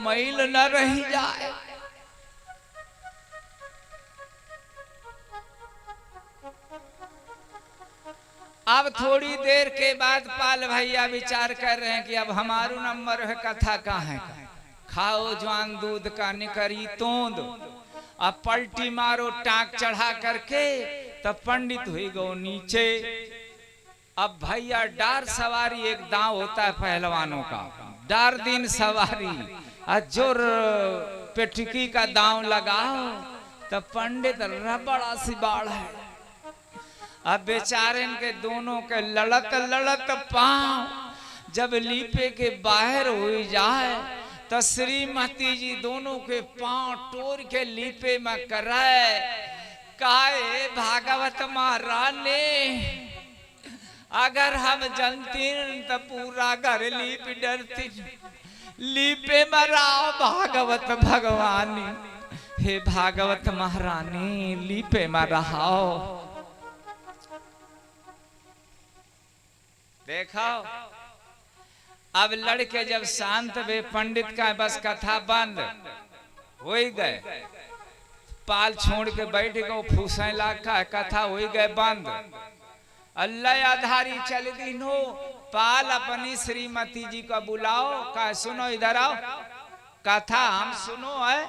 मैल न रह जाए। अब थोड़ी देर के बाद पाल भैया विचार कर रहे हैं कि अब हमारो नंबर है, कथा कहाँ है। खाओ जवान दूध का निकरी तोंद, अब पलटी मारो टांक चढ़ा करके, तब पंडित हुई गो नीचे। अब भैया डार सवारी एक दांव होता है पहलवानों का, डार दिन सवारी जोर पेटकी का दांव लगाओ, तब पंडित रबड़ा सी बाढ़ है। अब बेचारे के दोनों के लड़त लड़त पांव जब लीपे के बाहर हो जाए, तो श्रीमती जी दोनों के पांव टोर के लीपे में कराए। काहे भागवत महारानी, अगर हम जनती तो पूरा घर लीप डरती, लीपे मराओ भागवत भगवानी। हे भागवत महारानी लीपे मराओ। देखो अब लड़के जब शांत वे, पंडित का बस कथा बंद हो गए, पाल छोड़ के बैठ गए, फूसे लाखा कथा हो गए बंद। अल्लाह आधारी चल दिनो, पाल अपनी श्रीमती जी को बुलाओ, का सुनो इधर आओ, कथा हम सुनो है।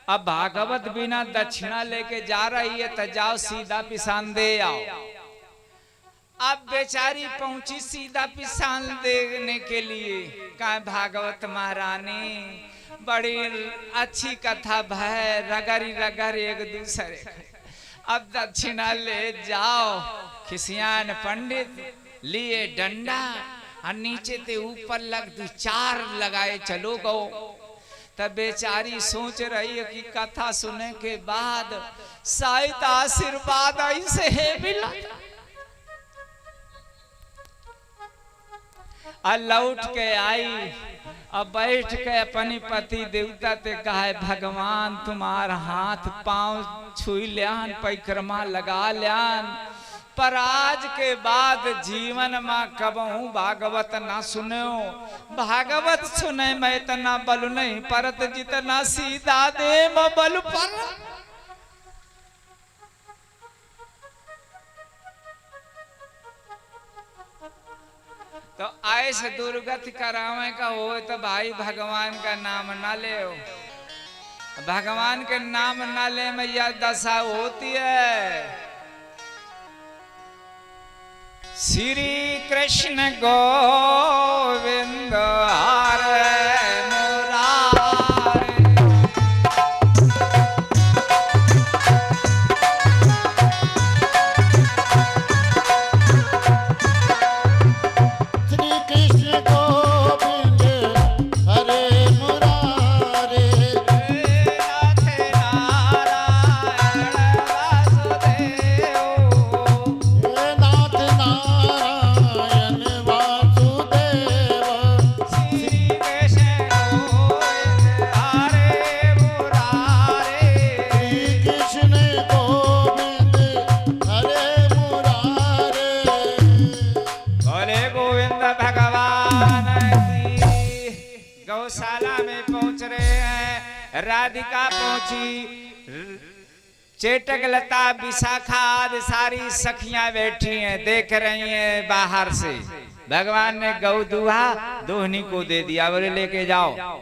अब भागवत बिना दक्षिणा लेके जा रही है, तो जाओ सीधा पिसान दे आओ। अब बेचारी पहुंची सीधा पिसान देने के लिए। कहा भागवत महारानी बड़ी अच्छी कथा भय, रगरी रगर एक दूसरे, अब दक्षिणा ले जाओ। खिसियान पंडित लिए डंडा और नीचे ते ऊपर लग दो चार लगाए चलो गो। तब बेचारी सोच रही है कि कथा सुनने के बाद शायद आशीर्वाद ऐसे है मिला। लौट के आई, अब बैठ के अपनी पति देवता ते कहा भगवान तुम्हारा हाथ पांव छुई लियान, परिक्रमा लगा लियान, पर आज के बाद जीवन में कबहू भागवत ना सुनो। भागवत सुने में इतना बल नहीं परत जितना सीधा दे बल पर। तो ऐसे दुर्गति करावे का हो तो भाई भगवान का नाम ना ले। भगवान के नाम ना ले में यह दशा होती है। श्री कृष्ण गोविंद हरे राधिका पहुंची, चेटक लता विशाखा आदि सारी सखियां बैठी हैं, देख रही हैं बाहर से। भगवान ने गौ दूहा दोहनी को दे दिया, बोले लेके जाओ।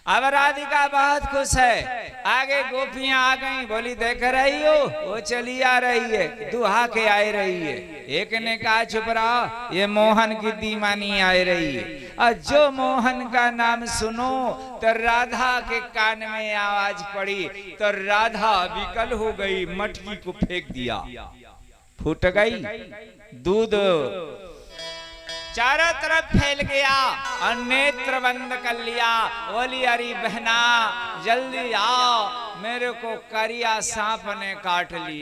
अब राधिका बहुत खुश है। आगे गोपियां आ गई, बोली देख रही हो वो चली आ रही है, दुहा के आ रही है। एक ने कहा चुप रहो, ये मोहन की दीवानी आ रही है। और जो मोहन का नाम सुनो तो राधा के कान में आवाज पड़ी, तो राधा विकल हो गई, मटकी को फेंक दिया, फूट गई, दूध चारों तरफ फैल गया और नेत्र बंद कर लिया। बोली अरे बहना जल्दी आओ, मेरे को करिया सांप ने काट ली।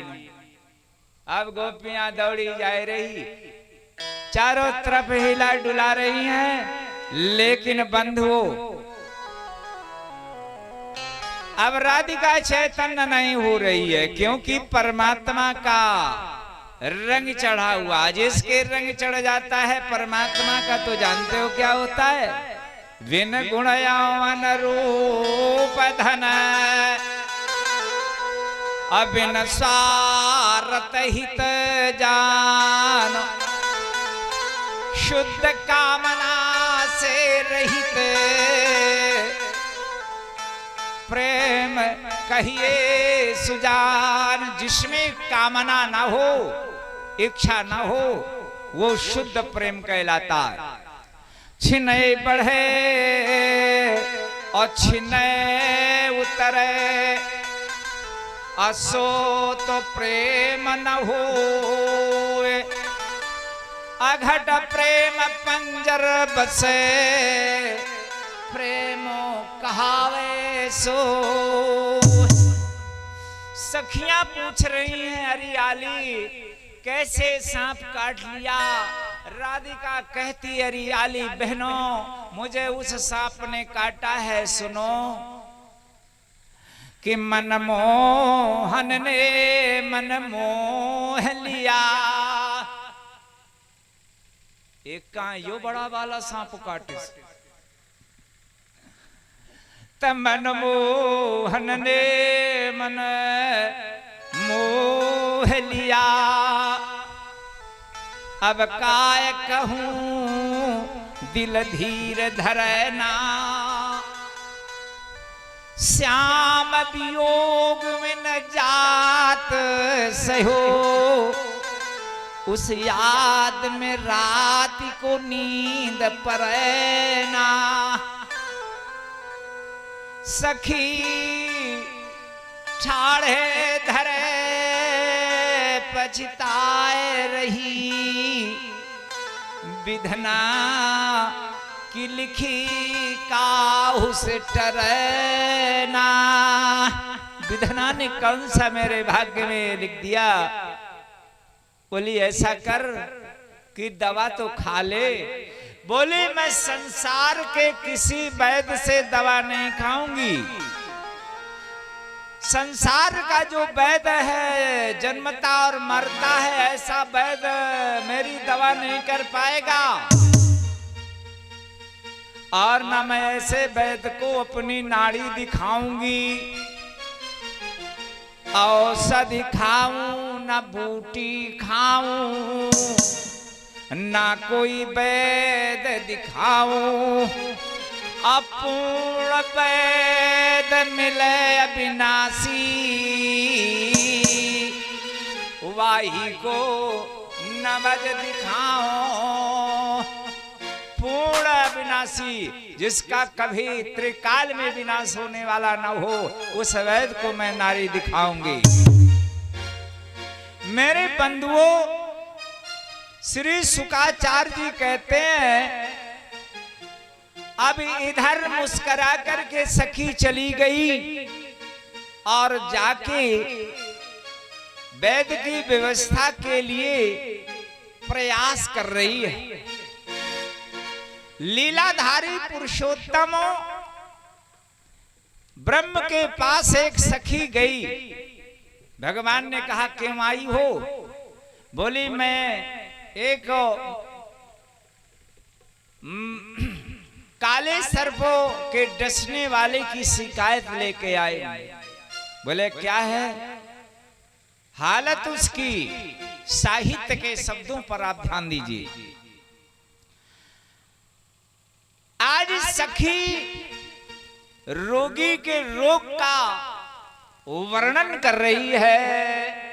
अब गोपियां दौड़ी जा रही, चारों तरफ हिला डुला रही हैं, लेकिन बंद हो। अब राधिका चैतन्य नहीं हो रही है, क्योंकि परमात्मा का रंग चढ़ा हुआ। जिसके रंग चढ़ जाता है परमात्मा का, तो जानते हो क्या होता है, विन गुण यौवन रूप धन अबिन स्वार्थ हित जान शुद्ध कामना से रहित प्रेम कहिए सुजान। जिसमें कामना ना हो, इच्छा ना हो, वो शुद्ध प्रेम कहलाता है। छिने बढ़े और छिने उतरे असो तो प्रेम न हो। अघट प्रेम पंजर बसे प्रेमो कहावे सो। सखियां पूछ रही हैं हरियाली कैसे सांप काट लिया। राधिका कहती हरियाली बहनों मुझे उस सांप ने काटा है सुनो कि मनमोहन ने मन मोह लिया। एक का यो बड़ा वाला सांप काटे त मनमोहन ने मन मोह लिया। अब काय कहूं दिल धीर धरना श्याम वियोग में न जात सहो। उस याद में रात को नींद परेना। सखी ठाड़े धरे पछताए रही विधना की लिखी काहू से टरना। विधना ने कौन सा मेरे भाग्य में लिख दिया। बोली ऐसा कर कि दवा तो खा ले। बोली मैं संसार के किसी वैद्य से दवा नहीं खाऊंगी। संसार का जो वैद्य है जन्मता और मरता है ऐसा वैद्य मेरी दवा नहीं कर पाएगा। और न मैं ऐसे वैद्य को अपनी नाड़ी दिखाऊंगी। औषधि खाऊं न बूटी खाऊं ना कोई वैद्य दिखाऊं। अपूर्ण वैद्य मिले अविनाशी वाही को नवज दिखाऊं। पूर्ण अविनाशी जिसका कभी त्रिकाल में विनाश होने वाला न हो उस वैद्य को मैं नारी दिखाऊंगी। मेरे बंधुओं श्री शुकाचार्य जी कहते हैं अब इधर मुस्कुरा करके सखी चली गई और जाके वैद्य की व्यवस्था के लिए प्रयास कर रही है। लीलाधारी पुरुषोत्तम ब्रह्म के पास एक सखी गई। भगवान ने कहा क्यों आई हो। बोली मैं एक काले सर्पों के डसने वाले की शिकायत लेके आए। बोले क्या है हालत उसकी। साहित्य के शब्दों पर आप ध्यान दीजिए। आज सखी रोगी के रोग का वर्णन कर रही है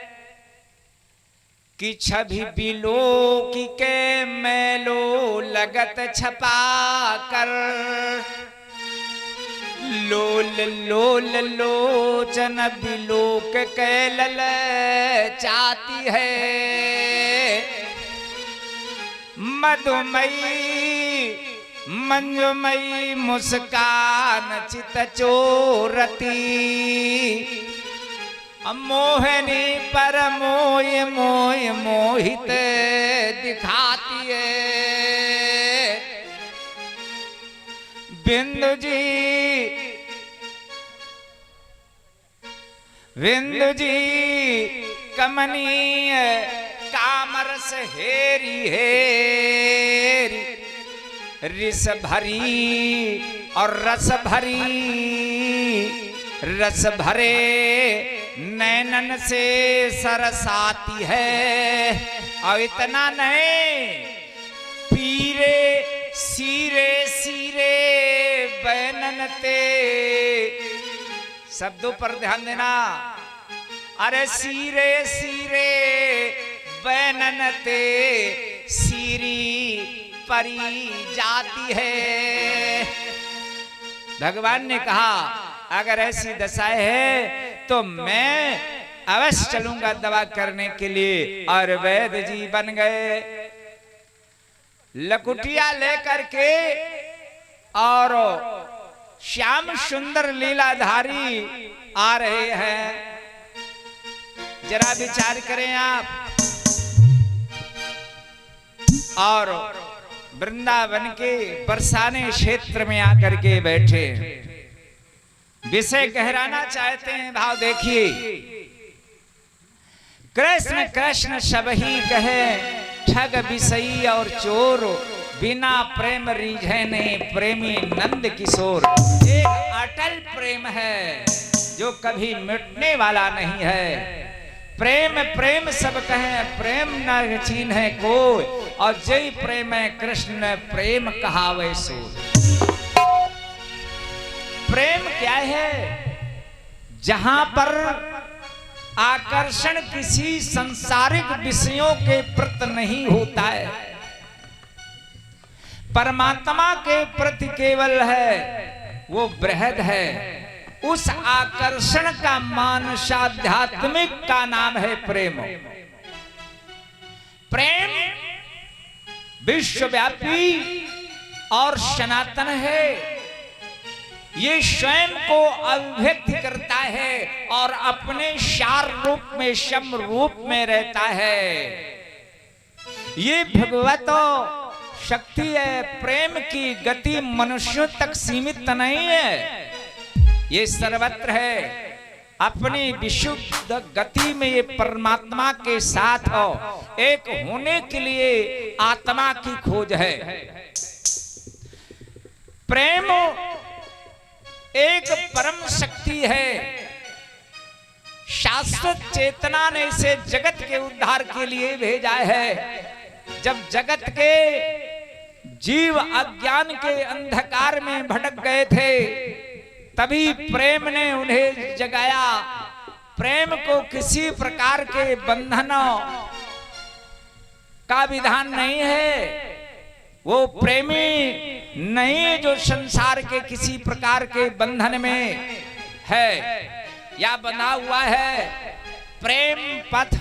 कि छवि बिलो की के मैलो लगत छपा कर लोल लोल लोचन बिलोक के लल चाहती है। मधुमयी मंजुमयी मुस्कान चित चोरती मोहनी पर मोय मोय मोहित दिखाती है। बिंदु जी कमनीय कामरस हेरी हेरी रिस भरी और रस भरी, रस भरे नैनन से सरसाती है। और इतना नहीं, पीरे सीरे सीरे बैनन ते, शब्दों पर ध्यान देना। अरे सीरे सीरे बैनन ते सीरी परी जाती है। भगवान ने कहा अगर ऐसी दशाएं है तो मैं अवश्य चलूंगा दवा करने के लिए। और वैद्य जी बन गए, लकुटिया लेकर के और श्याम सुंदर लीलाधारी आ रहे हैं। जरा विचार करें आप। और वृंदावन के बरसाने क्षेत्र में आकर के बैठे, विषय गहराना चाहते हैं। भाव देखिए, कृष्ण कृष्ण सब ही कहे, ठग विषयी और चोर, बिना प्रेम रीझे नहीं प्रेमी नंद किशोर। एक अटल प्रेम है जो कभी मिटने वाला नहीं है। प्रेम प्रेम सब कहें, प्रेम न छीन है कोई, और जय प्रेम है कृष्ण प्रेम कहावे सो। प्रेम क्या है? जहां पर आकर्षण किसी संसारिक विषयों के प्रति नहीं होता है, परमात्मा के प्रति केवल है, वो बृहद है। उस आकर्षण का मानसाध्यात्मिक का नाम है प्रेम। प्रेम विश्वव्यापी और सनातन है। ये स्वयं को अभिव्यक्त करता है और अपने सार रूप में सम रूप में रहता है। ये भगवत शक्ति है। प्रेम की गति मनुष्यों तक सीमित नहीं है, ये सर्वत्र है। अपनी विशुद्ध गति में ये परमात्मा के साथ हो, एक होने के लिए आत्मा की खोज है। प्रेम एक परम शक्ति है। शाश्वत चेतना ने इसे जगत के उद्धार के लिए भेजा है। जब जगत के जीव अज्ञान के अंधकार में भटक गए थे, तभी प्रेम ने उन्हें जगाया। प्रेम को किसी प्रकार के बंधनों का विधान नहीं है। वो प्रेमी नहीं जो संसार के किसी प्रकार के बंधन में है या बंधा हुआ है। प्रेम पथ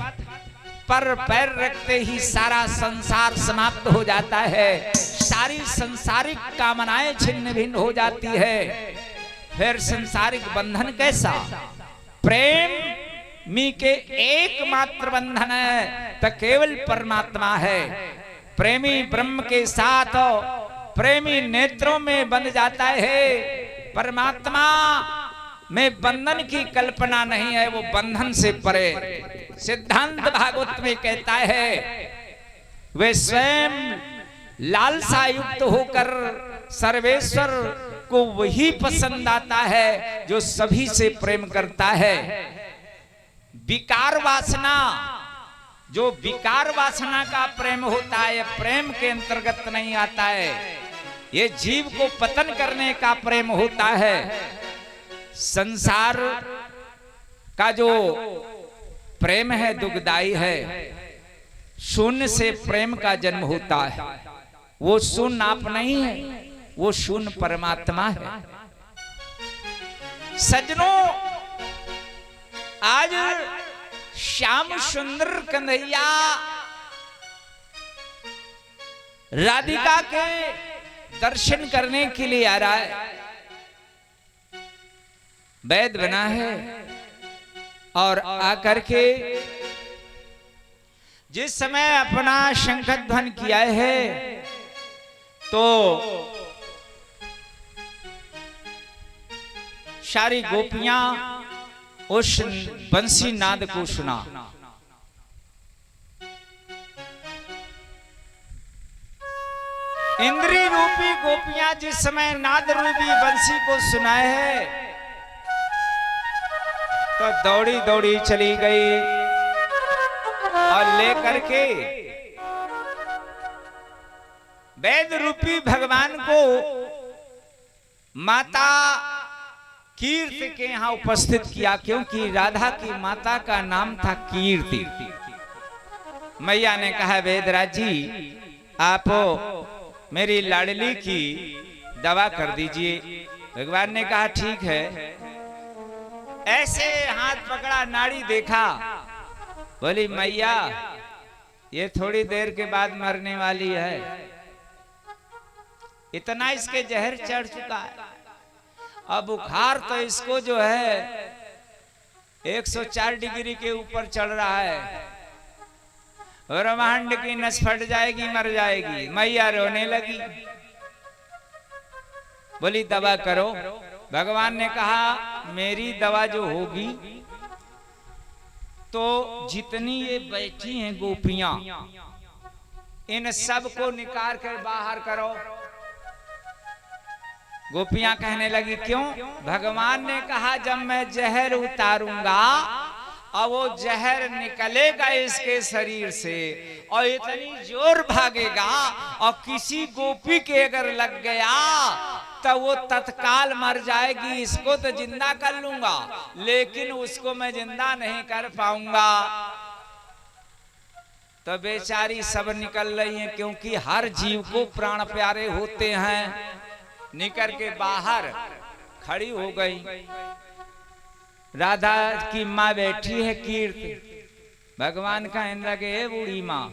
पर पैर रखते ही सारा संसार समाप्त हो जाता है, सारी संसारिक कामनाएं छिन्न भिन्न हो जाती है। फिर संसारिक बंधन कैसा? प्रेम मी के एकमात्र बंधन है तो केवल परमात्मा है। प्रेमी ब्रह्म के साथ प्रेमी नेत्रों में बंध जाता है। परमात्मा में बंधन की कल्पना नहीं है, वो बंधन से परे। सिद्धांत भागवत में कहता है, वे स्वयं लालसा युक्त होकर सर्वेश्वर को वही पसंद आता है जो सभी से प्रेम करता है। विकार वासना, जो विकार वासना का प्रेम होता है, प्रेम के अंतर्गत नहीं आता है। ये जीव को पतन करने का प्रेम होता है। संसार का जो प्रेम है दुखदाई है। शून्य से प्रेम का जन्म होता है। वो शून्य आप नहीं है, वो शून्य परमात्मा है। सजनों, आज श्याम सुंदर कन्हैया राधिका के दर्शन करने के लिए आ रहा है। वैद बना है और आकर के जिस समय अपना शंख ध्वन किया है तो सारी गोपियां उस बंसी नाद को सुना। इंद्री रूपी गोपियां जिस समय नाद रूपी बंसी को सुनाए है तो दौड़ी दौड़ी चली गई और लेकर के वेद रूपी भगवान को माता कीर्ति के यहाँ उपस्थित किया, क्योंकि राधा की माता का नाम था कीर्ति। मैया ने कहा वेदराज जी आप मेरी लाडली की दवा कर दीजिए। भगवान ने कहा ठीक है। ऐसे हाथ पकड़ा, नाड़ी देखा, बोली मैया ये थोड़ी देर के बाद मरने वाली है, इतना इसके जहर चढ़ चुका है। अब बुखार तो इसको जो है 104 डिग्री के ऊपर चढ़ रहा है, ब्रह्मांड की नस फट जाएगी, मर जाएगी। मैया रोने लगी, बोली दवा करो। भगवान ने कहा मेरी दवा जो होगी तो जितनी ये बैठी हैं गोपियां इन सब को निकाल कर बाहर करो। गोपियां कहने लगी क्यों? भगवान ने कहा जब मैं जहर उतारूंगा और वो जहर निकलेगा इसके शरीर से और इतनी जोर भागेगा और किसी गोपी के अगर लग गया तो वो तत्काल मर जाएगी। इसको तो जिंदा कर लूंगा लेकिन उसको मैं जिंदा नहीं कर पाऊंगा। तो बेचारी सब निकल रही हैं, क्योंकि हर जीव को प्राण प्यारे होते हैं। निकल के बाहर खड़ी हो गई। राधा की माँ बैठी है कीर्ति। भगवान कहने लगे ए बूढ़ी माँ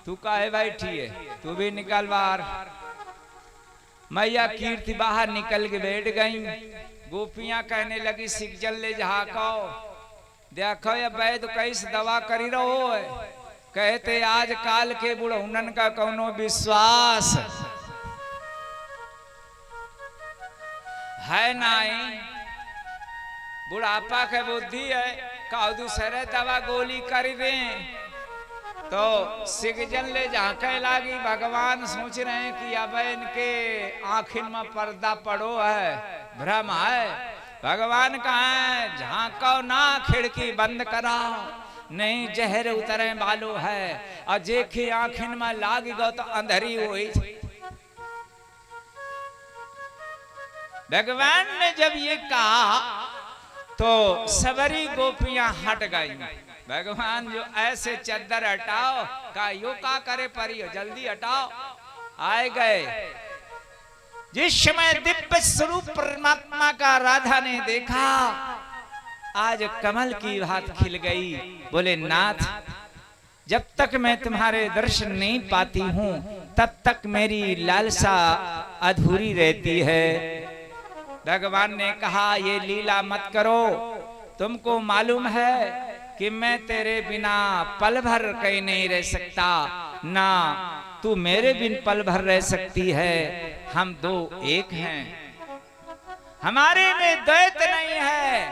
तू काहे बैठी है, तू भी निकल बाहर। मैया कीर्ति बाहर निकल के बैठ गई। गोपियां कहने लगी सिकजल ले झाको, देखो ये वैद कैसे दवा करी रहो है। कहते आज काल के बुढ़उनन का कौनो विश्वास है नहीं, बुढ़ापा के बुद्धि है, का दूसरे दवा गोली कर दे तो सिकजन ले झांके लागी। भगवान सोच रहे हैं कि अब इनके आखिर में पर्दा पड़ो है, भ्रम है। भगवान कहा झांको ना, खिड़की बंद कराओ, नहीं जहर उतरे वालो है। और जेखी आखिर में लाग गो तो अंधेरी हुई। भगवान ने जब ये कहा तो सबरी गोपियां हट गई। भगवान जो ऐसे चद्दर हटाओ का यो का करे परियो, जल्दी हटाओ। आए गए। जिस समय दिव्य स्वरूप परमात्मा का राधा ने देखा आज कमल की भात खिल गई। बोले नाथ जब तक मैं तुम्हारे दर्शन नहीं पाती हूं तब तक मेरी लालसा अधूरी रहती है। भगवान ने कहा ये लीला मत करो, तुमको मालूम है कि मैं तेरे बिना पल भर कहीं नहीं रह सकता, ना तू मेरे बिन पल भर रह सकती है। हम दो एक हैं, हमारे में द्वैत नहीं है,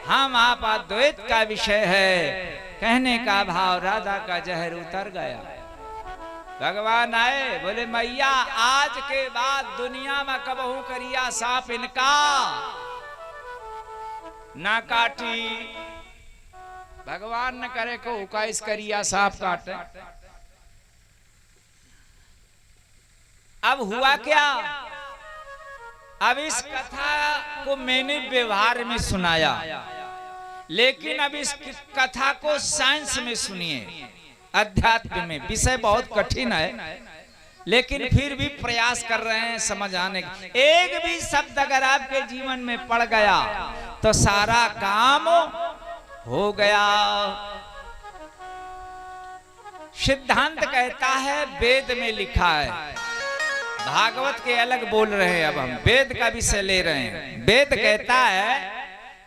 हम आप द्वैत का विषय है। कहने का भाव राधा का जहर उतर गया। भगवान आए, बोले मैया आज के बाद दुनिया में कबहू करिया सांप इनका ना काटी। भगवान न करे को उकाइस करिया सांप काटे। अब हुआ क्या? अब इस कथा को मैंने व्यवहार में सुनाया, लेकिन अब इस कथा को साइंस में सुनिए, अध्यात्म में। विषय बहुत कठिन है लेकिन फिर भी प्रयास कर रहे हैं समझ आने का। एक भी शब्द अगर आपके जीवन में पड़ गया तो सारा काम हो गया। सिद्धांत कहता है, वेद में लिखा है, भागवत के अलग बोल रहे हैं, अब हम वेद का विषय ले रहे हैं। वेद कहता है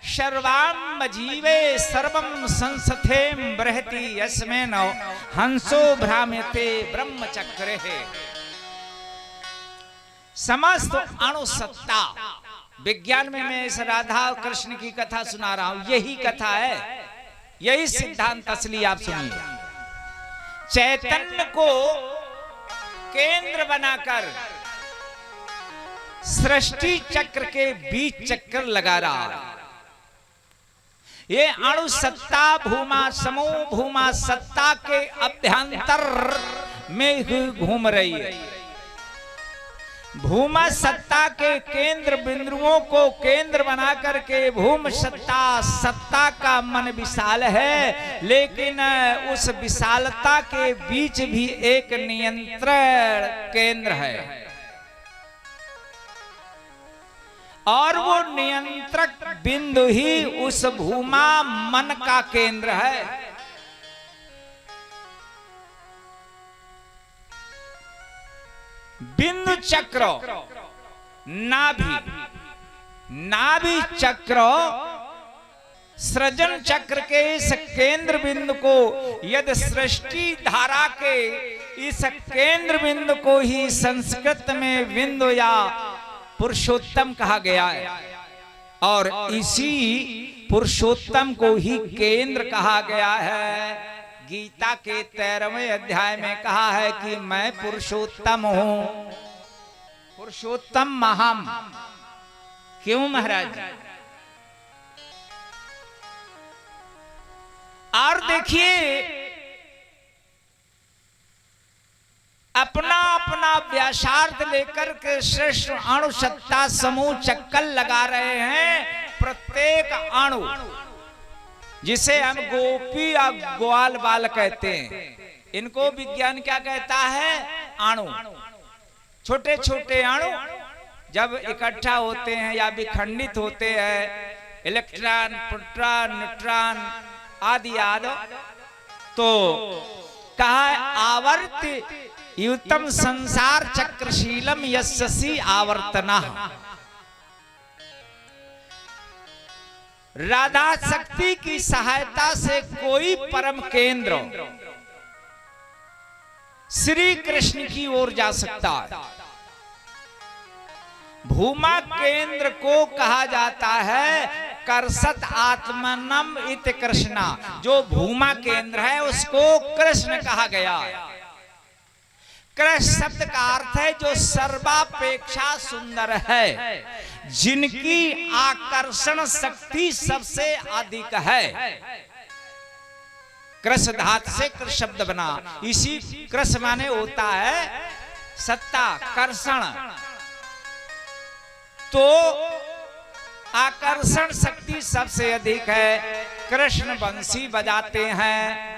सर्वाम जीवे सर्वम संसथे बृहति यस्मेन हंसो भ्राम्यते ब्रह्मचक्रे। समस्त अणुसत्ता। विज्ञान में मैं इस राधा और कृष्ण की कथा सुना रहा हूं, यही कथा है, यही सिद्धांत असली। आप सुनिए, चैतन्य को केंद्र बनाकर सृष्टि चक्र के बीच चक्कर लगा रहा है। ये अणु सत्ता भूमा समूह भूमा सत्ता के अभ्यंतर में ही घूम रही है। भूमा सत्ता के केंद्र बिंदुओं को केंद्र बना करके भूम सत्ता सत्ता का मन विशाल है, लेकिन उस विशालता के बीच भी एक नियंत्रण केंद्र है और वो नियंत्रक बिंदु ही उस भूमा मन का केंद्र है। बिंदु चक्र नाभि चक्र सृजन चक्र के इस केंद्र बिंदु को यदि सृष्टि धारा के इस केंद्र बिंदु को ही संस्कृत में बिंदु या पुरुषोत्तम कहा गया है और इसी पुरुषोत्तम को ही केंद्र कहा गया है। गीता के 13वें अध्याय में कहा है कि मैं पुरुषोत्तम हूं, पुरुषोत्तम महम। क्यों महाराज? और देखिए अपना अपना व्यासार्थ लेकर के श्रेष्ठ अणु सत्ता समूह चक्कर लगा रहे हैं। प्रत्येक अणु जिसे हम गोपी या ग्वाल बाल कहते हैं, इनको विज्ञान क्या कहता है? अणु। छोटे छोटे अणु जब इकट्ठा होते हैं या विखंडित होते हैं, इलेक्ट्रॉन प्रोटॉन न्यूट्रॉन आदि आदि, तो कहा आवर्त युतम संसार चक्रशीलम यस्सी आवर्तना। राधा शक्ति की सहायता से कोई परम केंद्र श्री कृष्ण की ओर जा सकता है। भूमा केंद्र को कहा जाता है कर्षत आत्मनम इत कृष्णा। जो भूमा केंद्र है उसको कृष्ण कहा गया। कृष्ण शब्द का अर्थ है जो सर्वापेक्षा सुंदर है, जिनकी आकर्षण शक्ति सबसे अधिक है। कृष्ण धातु से कृष्ण शब्द बना। इसी कृष्ण माने होता है सत्ता, कर्षण। तो आकर्षण शक्ति सबसे अधिक है। कृष्ण बंसी बजाते हैं,